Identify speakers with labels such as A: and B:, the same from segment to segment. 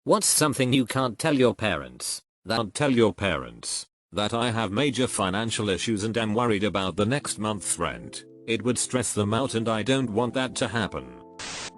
A: What's something you can't tell your parents?
B: That tell your parents that I have major financial issues and am worried about the next month's rent. It would stress them out and I don't want that to happen.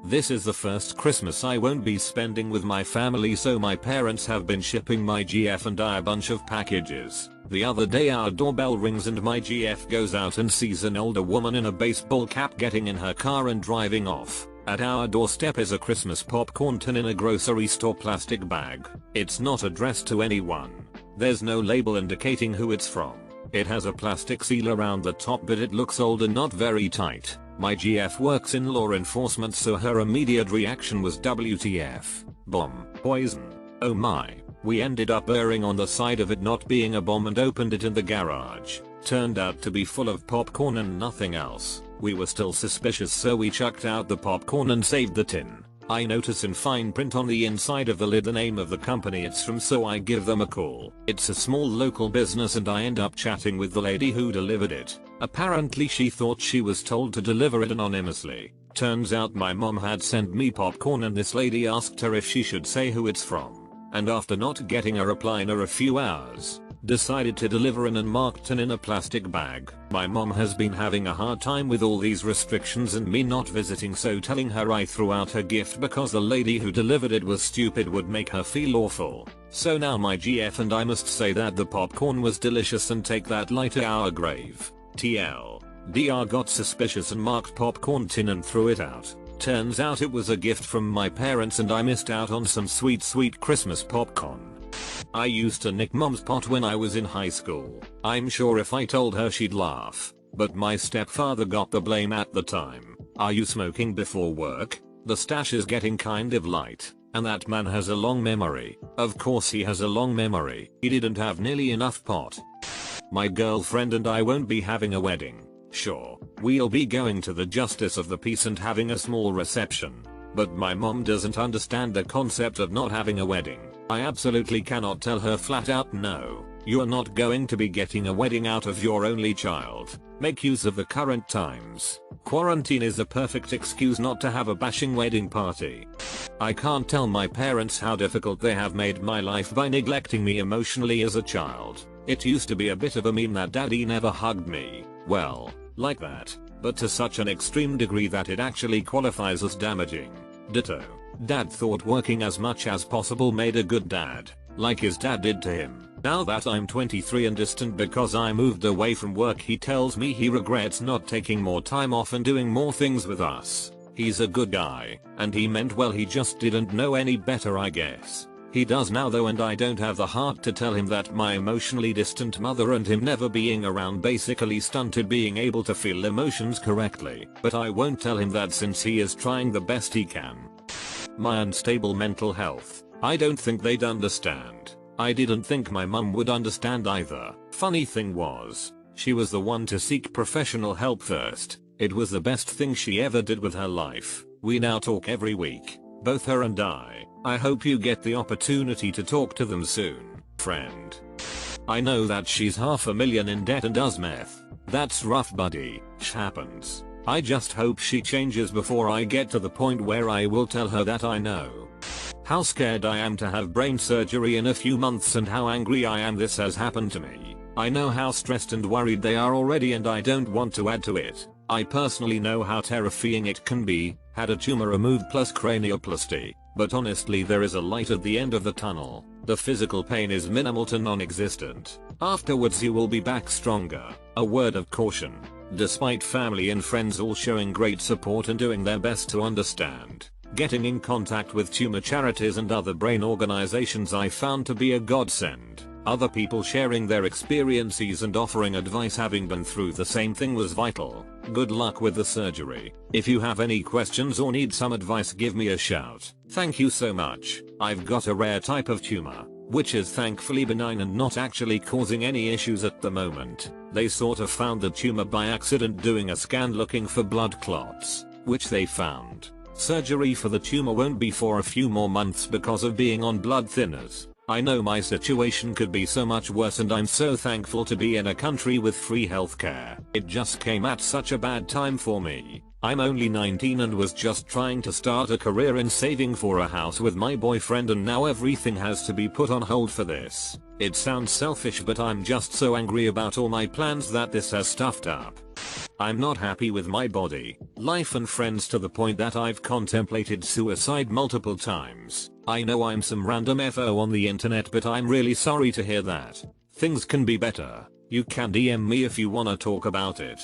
B: This is the first Christmas I won't be spending with my family, so my parents have been shipping my GF and I a bunch of packages. The other day our doorbell rings and my GF goes out and sees an older woman in a baseball cap getting in her car and driving off. At our doorstep is a Christmas popcorn tin in a grocery store plastic bag. It's not addressed to anyone. There's no label indicating who it's from. It has a plastic seal around the top, but it looks old and not very tight. My GF works in law enforcement, so her immediate reaction was WTF. Bomb. Poison. Oh my. We ended up erring on the side of it not being a bomb and opened it in the garage. Turned out to be full of popcorn and nothing else. We were still suspicious, so we chucked out the popcorn and saved the tin. I notice in fine print on the inside of the lid the name of the company it's from, so I give them a call. It's a small local business and I end up chatting with the lady who delivered it. Apparently she thought she was told to deliver it anonymously. Turns out my mom had sent me popcorn and this lady asked her if she should say who it's from. And after not getting a reply in a few hours, decided to deliver an unmarked tin in a plastic bag. My mom has been having a hard time with all these restrictions and me not visiting, so telling her I threw out her gift because the lady who delivered it was stupid would make her feel awful. So now my GF and I must say that the popcorn was delicious and take that lie to our grave. TL. DR got suspicious and marked popcorn tin and threw it out. Turns out it was a gift from my parents and I missed out on some sweet Christmas popcorn. I used to nick mom's pot when I was in high school. I'm sure if I told her she'd laugh, but my stepfather got the blame at the time. Are you smoking before work? The stash is getting kind of light, and that man has a long memory. Of course he has a long memory. He didn't have nearly enough pot. My girlfriend and I won't be having a wedding. Sure, we'll be going to the Justice of the Peace and having a small reception. But my mom doesn't understand the concept of not having a wedding. I absolutely cannot tell her flat out no. You're not going to be getting a wedding out of your only child. Make use of the current times. Quarantine is a perfect excuse not to have a bashing wedding party. I can't tell my parents how difficult they have made my life by neglecting me emotionally as a child. It used to be a bit of a meme that daddy never hugged me. Well, like that, but to such an extreme degree that it actually qualifies as damaging. Ditto. Dad thought working as much as possible made a good dad, like his dad did to him. Now that I'm 23 and distant because I moved away from work, he tells me he regrets not taking more time off and doing more things with us. He's a good guy, and he meant well, he just didn't know any better, I guess. He does now though, and I don't have the heart to tell him that my emotionally distant mother and him never being around basically stunted being able to feel emotions correctly. But I won't tell him that since he is trying the best he can. My unstable mental health. I don't think they'd understand. I didn't think my mum would understand either. Funny thing was, she was the one to seek professional help first. It was the best thing she ever did with her life. We now talk every week, both her and I. I hope you get the opportunity to talk to them soon, friend. I know that she's $500,000 in debt and does meth. That's rough, buddy. Sh happens. I just hope she changes before I get to the point where I will tell her that I know how scared I am to have brain surgery in a few months and how angry I am this has happened to me. I know how stressed and worried they are already and I don't want to add to it. I personally know how terrifying it can be. Had a tumor removed plus cranioplasty. But honestly, there is a light at the end of the tunnel. The physical pain is minimal to non-existent. Afterwards you will be back stronger. A word of caution. Despite family and friends all showing great support and doing their best to understand, getting in contact with tumor charities and other brain organizations I found to be a godsend. Other people sharing their experiences and offering advice having been through the same thing was vital. Good luck with the surgery. If you have any questions or need some advice, give me a shout. Thank you so much. I've got a rare type of tumor, which is thankfully benign and not actually causing any issues at the moment. They sort of found the tumor by accident doing a scan looking for blood clots, which they found. Surgery for the tumor won't be for a few more months because of being on blood thinners. I know my situation could be so much worse and I'm so thankful to be in a country with free healthcare. It just came at such a bad time for me. I'm only 19 and was just trying to start a career in saving for a house with my boyfriend, and now everything has to be put on hold for this. It sounds selfish, but I'm just so angry about all my plans that this has stuffed up. I'm not happy with my body, life and friends to the point that I've contemplated suicide multiple times. I know I'm some random FO on the internet, but I'm really sorry to hear that. Things can be better. You can DM me if you wanna talk about it.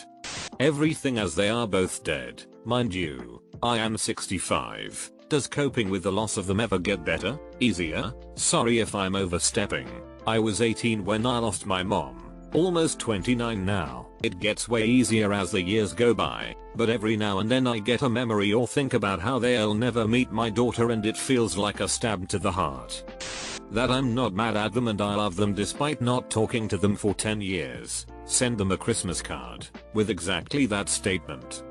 B: Everything as they are both dead. Mind you, I am 65. Does coping with the loss of them ever get better? Easier? Sorry if I'm overstepping. I was 18 when I lost my mom. Almost 29 now. It gets way easier as the years go by, but every now and then I get a memory or think about how they'll never meet my daughter, and it feels like a stab to the heart. That I'm not mad at them and I love them despite not talking to them for 10 years. Send them a Christmas card with exactly that statement.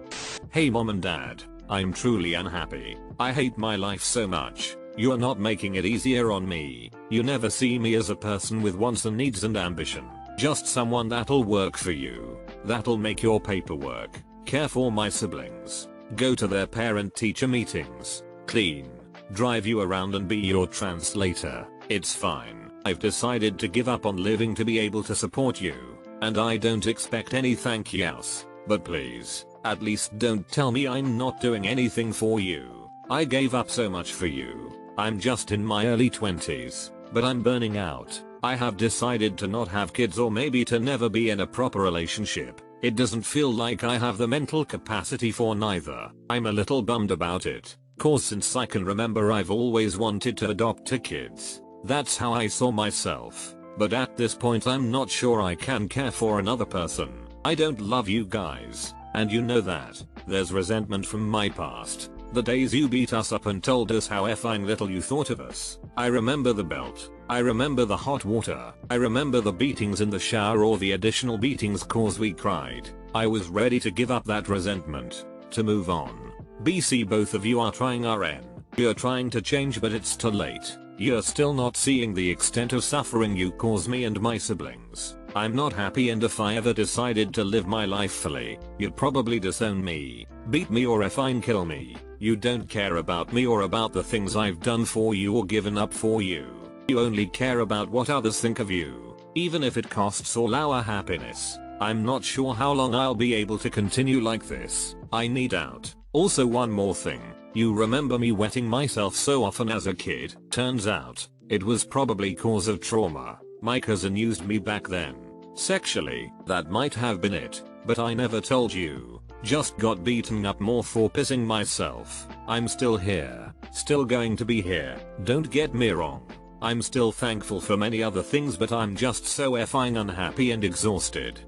B: Hey mom and dad, I'm truly unhappy. I hate my life so much. You are not making it easier on me. You never see me as a person with wants and needs and ambition. Just someone that'll work for you. That'll make your paperwork. Care for my siblings. Go to their parent-teacher meetings. Clean. Drive you around and be your translator. It's fine. I've decided to give up on living to be able to support you. And I don't expect any thank yous. But please, at least don't tell me I'm not doing anything for you. I gave up so much for you. I'm just in my early 20s. But I'm burning out. I have decided to not have kids, or maybe to never be in a proper relationship. It doesn't feel like I have the mental capacity for neither. I'm a little bummed about it. Cause since I can remember I've always wanted to adopt 2 kids. That's how I saw myself. But at this point I'm not sure I can care for another person. I don't love you guys. And you know that. There's resentment from my past. The days you beat us up and told us how effing little you thought of us. I remember the belt. I remember the hot water. I remember the beatings in the shower, or the additional beatings cause we cried. I was ready to give up that resentment. To move on. BC, both of you are trying RN. You're trying to change, but it's too late. You're still not seeing the extent of suffering you cause me and my siblings. I'm not happy, and if I ever decided to live my life fully, you'd probably disown me, beat me, or effing kill me. You don't care about me or about the things I've done for you or given up for you. You only care about what others think of you, even if it costs all our happiness. I'm not sure how long I'll be able to continue like this. I need out. Also, one more thing. You remember me wetting myself so often as a kid? Turns out, it was probably cause of trauma. My cousin used me back then. Sexually, that might have been it, but I never told you. Just got beaten up more for pissing myself. I'm still here. Still going to be here. Don't get me wrong. I'm still thankful for many other things, but I'm just so effing unhappy and exhausted.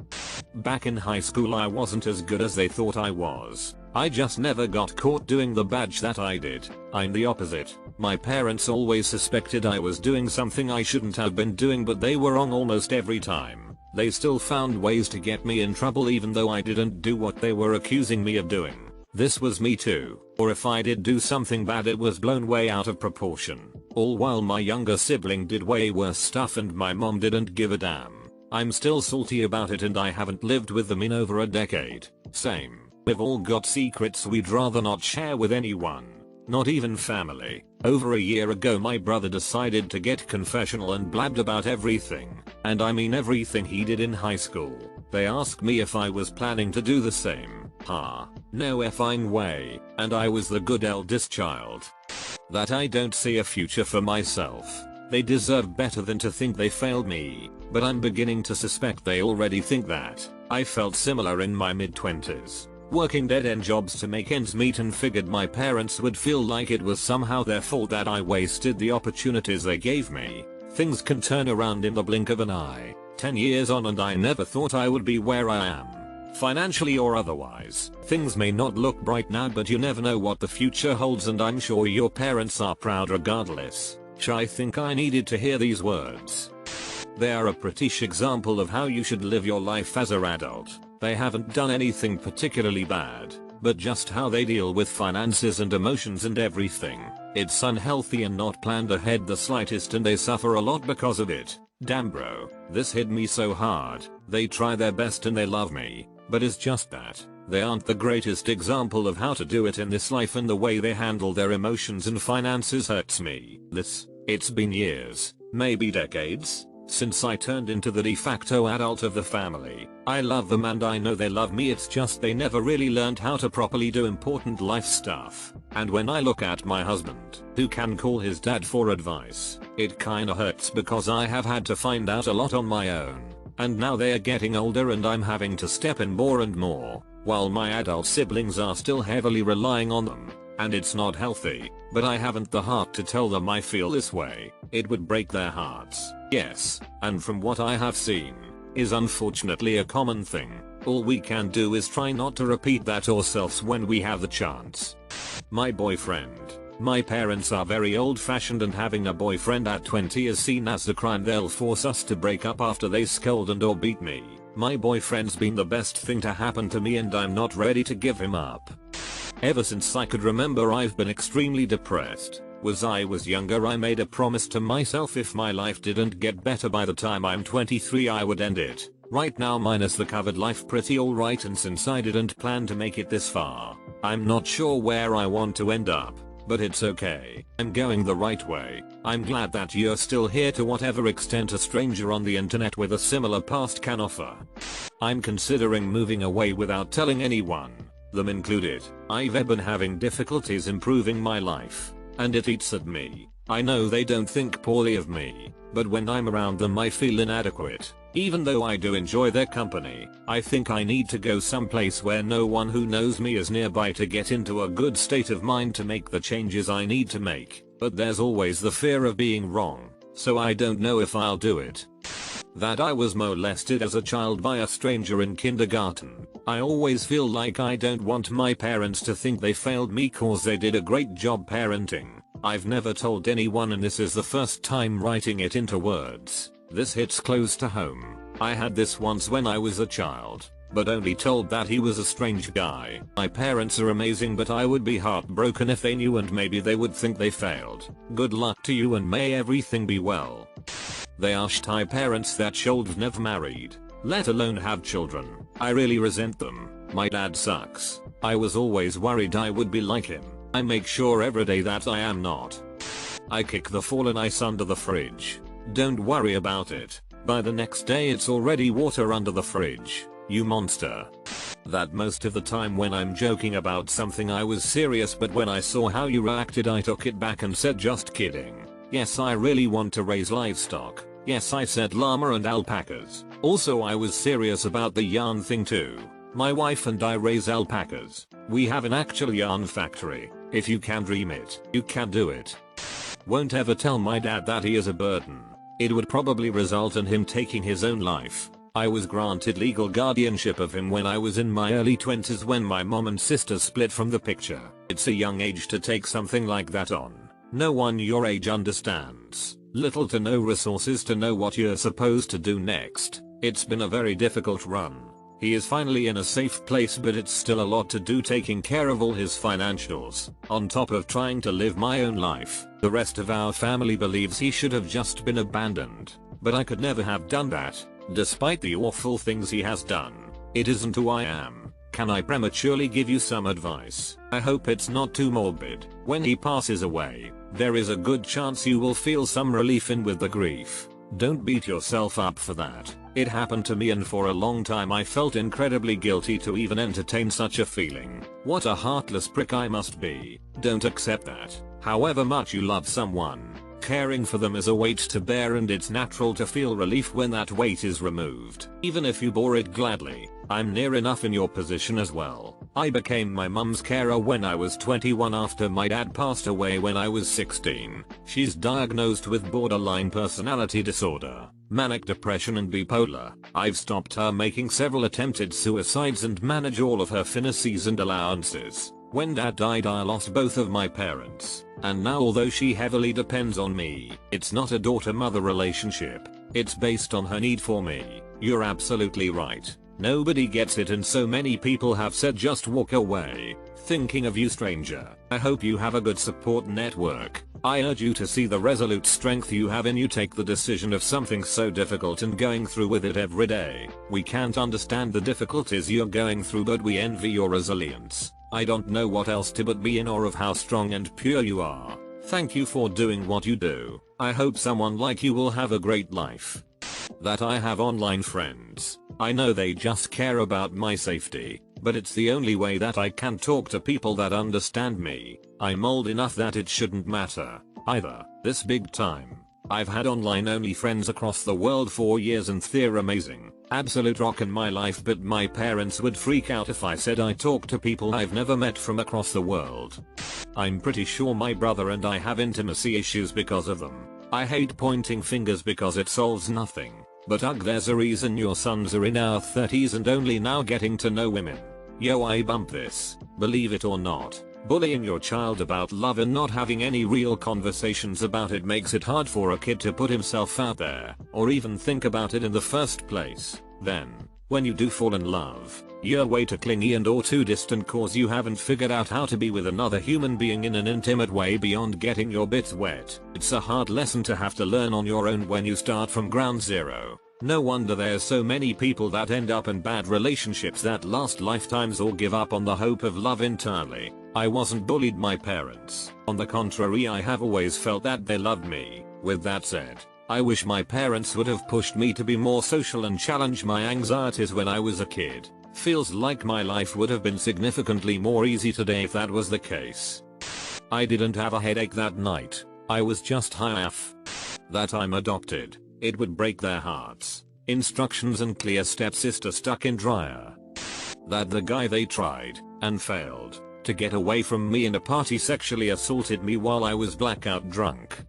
B: Back in high school I wasn't as good as they thought I was. I just never got caught doing the badge that I did. I'm the opposite. My parents always suspected I was doing something I shouldn't have been doing, but they were wrong almost every time. They still found ways to get me in trouble even though I didn't do what they were accusing me of doing. This was me too. Or if I did do something bad, it was blown way out of proportion. All while my younger sibling did way worse stuff and my mom didn't give a damn. I'm still salty about it, and I haven't lived with them in over a decade. Same. We've all got secrets we'd rather not share with anyone. Not even family. Over a year ago my brother decided to get confessional and blabbed about everything. And I mean everything he did in high school. They asked me if I was planning to do the same. No effing way. And I was the good eldest child. That I don't see a future for myself. They deserve better than to think they failed me. But I'm beginning to suspect they already think that. I felt similar in my mid-20s. Working dead-end jobs to make ends meet, and figured my parents would feel like it was somehow their fault that I wasted the opportunities they gave me. Things can turn around in the blink of an eye. 10 years on and I never thought I would be where I am. Financially or otherwise. Things may not look bright now, but you never know what the future holds, and I'm sure your parents are proud regardless. I think I needed to hear these words. They are a pretty-ish example of how you should live your life as an adult. They haven't done anything particularly bad, but just how they deal with finances and emotions and everything. It's unhealthy and not planned ahead the slightest, and they suffer a lot because of it. Damn bro, this hit me so hard. They try their best and they love me, but it's just that they aren't the greatest example of how to do it in this life, and the way they handle their emotions and finances hurts me. It's been years, maybe decades, since I turned into the de facto adult of the family. I love them and I know they love me, it's just they never really learned how to properly do important life stuff. And when I look at my husband, who can call his dad for advice, it kinda hurts because I have had to find out a lot on my own. And now they are getting older and I'm having to step in more and more, while my adult siblings are still heavily relying on them. And it's not healthy, but I haven't the heart to tell them I feel this way. It would break their hearts. Yes, and from what I have seen, is unfortunately a common thing. All we can do is try not to repeat that ourselves when we have the chance. My boyfriend. My parents are very old-fashioned, and having a boyfriend at 20 is seen as a crime. They'll force us to break up after they scold and or beat me. My boyfriend's been the best thing to happen to me and I'm not ready to give him up. Ever since I could remember, I've been extremely depressed. As I was younger, I made a promise to myself if my life didn't get better by the time I'm 23, I would end it. Right now, minus the covered life, pretty alright, and since I didn't plan to make it this far, I'm not sure where I want to end up. But it's okay. I'm going the right way. I'm glad that you're still here, to whatever extent a stranger on the internet with a similar past can offer. I'm considering moving away without telling anyone, them included. I've been having difficulties improving my life, and it eats at me. I know they don't think poorly of me, but when I'm around them I feel inadequate. Even though I do enjoy their company, I think I need to go someplace where no one who knows me is nearby to get into a good state of mind to make the changes I need to make. But there's always the fear of being wrong, so I don't know if I'll do it. That I was molested as a child by a stranger in kindergarten. I always feel like I don't want my parents to think they failed me cause they did a great job parenting. I've never told anyone, and this is the first time writing it into words. This hits close to home. I had this once when I was a child, but only told that he was a strange guy. My parents are amazing, but I would be heartbroken if they knew, and maybe they would think they failed. Good luck to you and may everything be well. They are shy parents that should've never married, let alone have children. I really resent them. My dad sucks. I was always worried I would be like him. I make sure every day that I am not. I kick the fallen ice under the fridge. Don't worry about it. By the next day it's already water under the fridge. You monster. That most of the time when I'm joking about something I was serious, but when I saw how you reacted I took it back and said just kidding. Yes, I really want to raise livestock. Yes, I said llama and alpacas. Also, I was serious about the yarn thing too. My wife and I raise alpacas. We have an actual yarn factory. If you can dream it, you can do it. Won't ever tell my dad that he is a burden. It would probably result in him taking his own life. I was granted legal guardianship of him when I was in my early 20s when my mom and sister split from the picture. It's a young age to take something like that on. No one your age understands. Little to no resources to know what you're supposed to do next. It's been a very difficult run. He is finally in a safe place, but it's still a lot to do taking care of all his financials, on top of trying to live my own life. The rest of our family believes he should have just been abandoned, but I could never have done that, despite the awful things he has done. It isn't who I am. Can I prematurely give you some advice? I hope it's not too morbid. When he passes away, there is a good chance you will feel some relief in with the grief. Don't beat yourself up for that. It happened to me, and for a long time I felt incredibly guilty to even entertain such a feeling. What a heartless prick I must be. Don't accept that. However much you love someone, caring for them is a weight to bear, and it's natural to feel relief when that weight is removed, even if you bore it gladly. I'm near enough in your position as well. I became my mum's carer when I was 21 after my dad passed away when I was 16. She's diagnosed with borderline personality disorder, manic depression and bipolar. I've stopped her making several attempted suicides and manage all of her finances and allowances. When dad died I lost both of my parents, and now although she heavily depends on me, it's not a daughter-mother relationship. It's based on her need for me. You're absolutely right. Nobody gets it, and so many people have said just walk away. Thinking of you, stranger. I hope you have a good support network. I urge you to see the resolute strength you have in you take the decision of something so difficult and going through with it every day. We can't understand the difficulties you're going through, but we envy your resilience. I don't know what else to but be in awe of how strong and pure you are. Thank you for doing what you do. I hope someone like you will have a great life. That I have online friends. I know they just care about my safety, but it's the only way that I can talk to people that understand me. I'm old enough that it shouldn't matter either. This big time. I've had online only friends across the world for years and they're amazing. Absolute rock in my life, but my parents would freak out if I said I talk to people I've never met from across the world. I'm pretty sure my brother and I have intimacy issues because of them. I hate pointing fingers because it solves nothing. But ugh, there's a reason your sons are in our 30s and only now getting to know women. Yo, I bump this. Believe it or not. Bullying your child about love and not having any real conversations about it makes it hard for a kid to put himself out there, or even think about it in the first place. Then, when you do fall in love, you're way too clingy and or too distant cause you haven't figured out how to be with another human being in an intimate way beyond getting your bits wet. It's a hard lesson to have to learn on your own when you start from ground zero. No wonder there's so many people that end up in bad relationships that last lifetimes or give up on the hope of love entirely. I wasn't bullied my parents. On the contrary, I have always felt that they loved me. With that said, I wish my parents would have pushed me to be more social and challenge my anxieties when I was a kid. Feels like my life would have been significantly more easy today if that was the case. I didn't have a headache that night. I was just high AF. That I'm adopted. It would break their hearts. Instructions and clear stepsister stuck in dryer. That the guy they tried, and failed, to get away from me in a party sexually assaulted me while I was blackout drunk.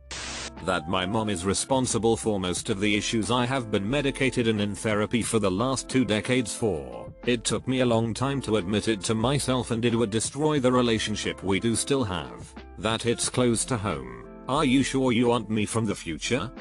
B: That my mom is responsible for most of the issues I have been medicated and in therapy for the last 2 decades for. It took me a long time to admit it to myself and it would destroy the relationship we do still have. That hits close to home. Are you sure you want me from the future?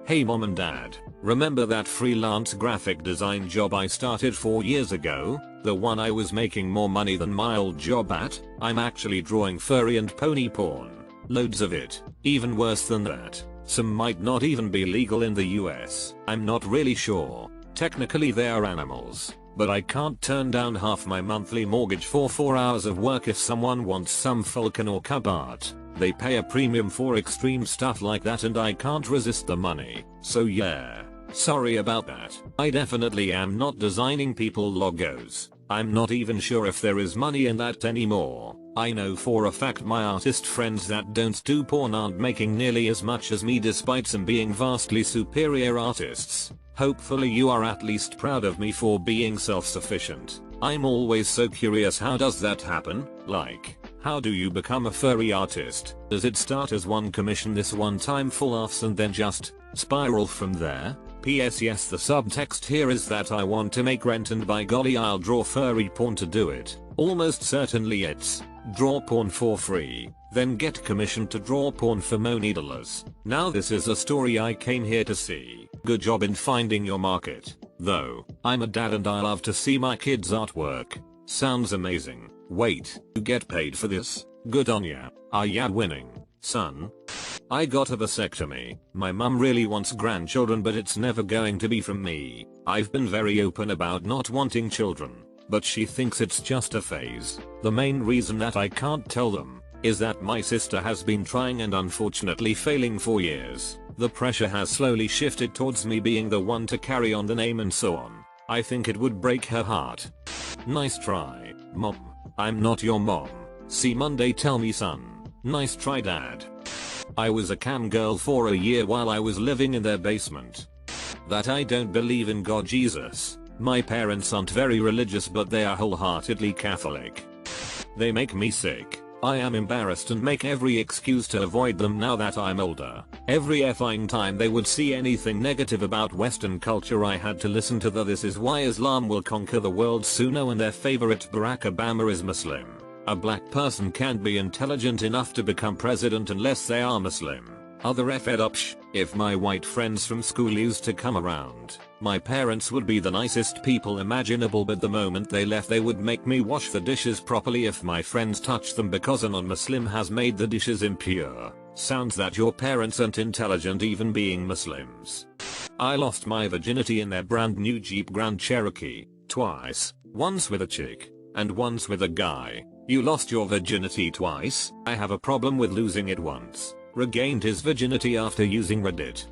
B: Hey mom and dad, remember that freelance graphic design job I started 4 years ago? The one I was making more money than my old job at? I'm actually drawing furry and pony porn. Loads of it. Even worse than that. Some might not even be legal in the US. I'm not really sure. Technically they are animals. But I can't turn down half my monthly mortgage for 4 hours of work if someone wants some falcon or cub art. They pay a premium for extreme stuff like that and I can't resist the money. So yeah. Sorry about that. I definitely am not designing people logos. I'm not even sure if there is money in that anymore. I know for a fact my artist friends that don't do porn aren't making nearly as much as me despite some being vastly superior artists. Hopefully you are at least proud of me for being self-sufficient. I'm always so curious, how does that happen? Like, how do you become a furry artist? Does it start as one commission this one time full offs and then just spiral from there? PS yes, the subtext here is that I want to make rent and by golly I'll draw furry porn to do it. Almost certainly it's draw porn for free, then get commissioned to draw porn for $1. Now this is a story I came here to see. Good job in finding your market. Though, I'm a dad and I love to see my kids' artwork. Sounds amazing. Wait, you get paid for this? Good on ya. Are ya winning, son? I got a vasectomy. My mum really wants grandchildren but it's never going to be from me. I've been very open about not wanting children, but she thinks it's just a phase. The main reason that I can't tell them is that my sister has been trying and unfortunately failing for years. The pressure has slowly shifted towards me being the one to carry on the name and so on. I think it would break her heart. Nice try, mom. I'm not your mom. See Monday, tell me son. Nice try dad. I was a cam girl for a year while I was living in their basement. That I don't believe in God Jesus. My parents aren't very religious but they are wholeheartedly Catholic. They make me sick. I am embarrassed and make every excuse to avoid them now that I'm older. Every effing time they would see anything negative about Western culture I had to listen to the "This is why Islam will conquer the world sooner" and their favorite Barack Obama is Muslim. A black person can't be intelligent enough to become president unless they are Muslim. Other fed up if my white friends from school used to come around, my parents would be the nicest people imaginable but the moment they left they would make me wash the dishes properly if my friends touched them because a non-Muslim has made the dishes impure. Sounds that your parents aren't intelligent even being Muslims. I lost my virginity in their brand new Jeep Grand Cherokee, twice, once with a chick, and once with a guy. You lost your virginity twice? I have a problem with losing it once. Regained his virginity after using Reddit.